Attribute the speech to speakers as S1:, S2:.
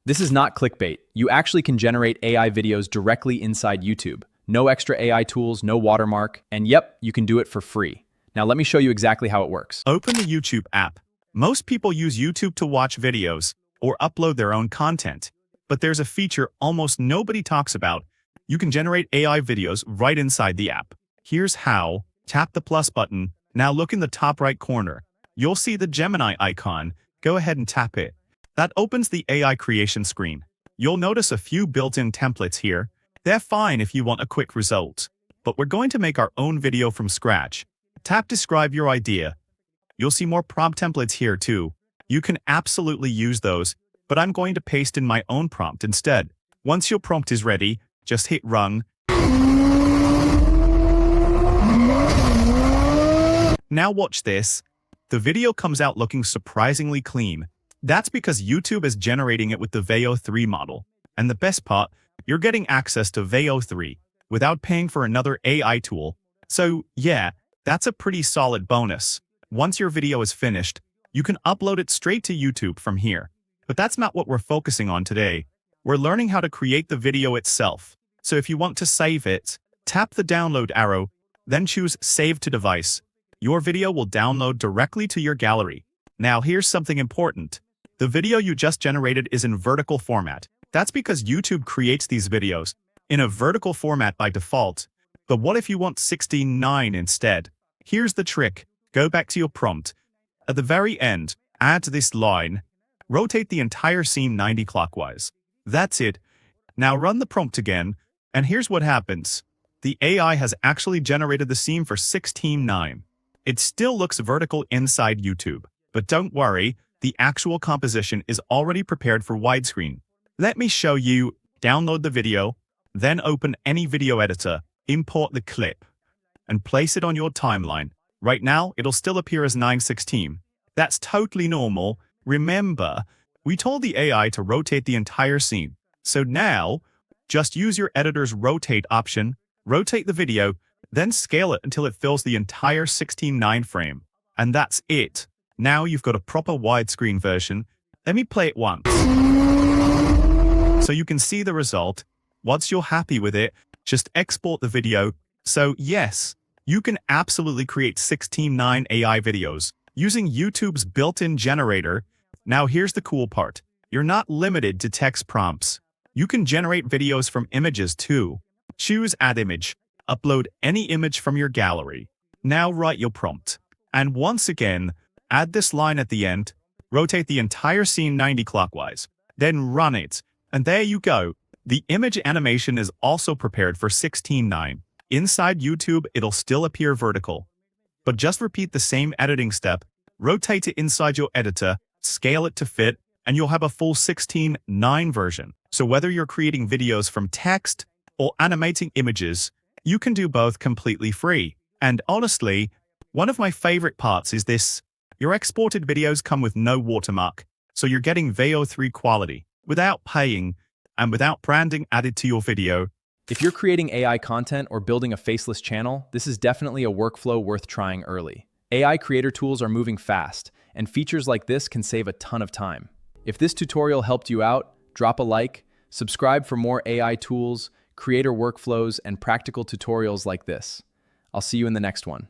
S1: This is not clickbait. You actually can generate AI videos directly inside YouTube. No extra AI tools, no watermark, and yep, you can do it for free. Now let me show you exactly how it works.
S2: Open the YouTube app. Most people use YouTube to watch videos or upload their own content. But there's a feature almost nobody talks about. You can generate AI videos right inside the app. Here's how. Tap the plus button. Now look in the top right corner. You'll see the Gemini icon. Go ahead and tap it. That opens the AI creation screen. You'll notice a few built-in templates here. They're fine if you want a quick result. But we're going to make our own video from scratch. Tap Describe your idea. You'll see more prompt templates here too. You can absolutely use those, but I'm going to paste in my own prompt instead. Once your prompt is ready, just hit Run. Now watch this. The video comes out looking surprisingly clean. That's because YouTube is generating it with the Veo 3 model. And the best part, you're getting access to Veo 3 without paying for another AI tool. So yeah, that's a pretty solid bonus. Once your video is finished, you can upload it straight to YouTube from here. But that's not what we're focusing on today. We're learning how to create the video itself. So if you want to save it, tap the download arrow, then choose Save to Device. Your video will download directly to your gallery. Now here's something important. The video you just generated is in vertical format. That's because YouTube creates these videos in a vertical format by default. But what if you want 16:9 instead? Here's the trick. Go back to your prompt. At the very end, add this line. Rotate the entire scene 90 clockwise. That's it. Now run the prompt again, and here's what happens. The AI has actually generated the scene for 16:9. It still looks vertical inside YouTube, but don't worry, the actual composition is already prepared for widescreen. Let me show you. Download the video, then open any video editor, import the clip, and place it on your timeline. Right now, it'll still appear as 9:16. That's totally normal. Remember, we told the AI to rotate the entire scene. So now, just use your editor's rotate option, rotate the video, then scale it until it fills the entire 16:9 frame. And that's it. Now you've got a proper widescreen version. Let me play it once. So you can see the result. Once you're happy with it, just export the video. So yes, you can absolutely create 16:9 AI videos using YouTube's built-in generator. Now here's the cool part. You're not limited to text prompts. You can generate videos from images too. Choose Add Image. Upload any image from your gallery. Now write your prompt. And once again, add this line at the end. Rotate the entire scene 90 clockwise. Then run it. And there you go. The image animation is also prepared for 16:9. Inside YouTube, it'll still appear vertical. But just repeat the same editing step. Rotate it inside your editor, scale it to fit, and you'll have a full 16:9 version. So whether you're creating videos from text or animating images, you can do both completely free. And honestly, one of my favorite parts is this. Your exported videos come with no watermark, so you're getting Veo 3 quality without paying and without branding added to your video.
S1: If you're creating AI content or building a faceless channel, this is definitely a workflow worth trying early. AI creator tools are moving fast, and features like this can save a ton of time. If this tutorial helped you out, drop a like, subscribe for more AI tools, creator workflows, and practical tutorials like this. I'll see you in the next one.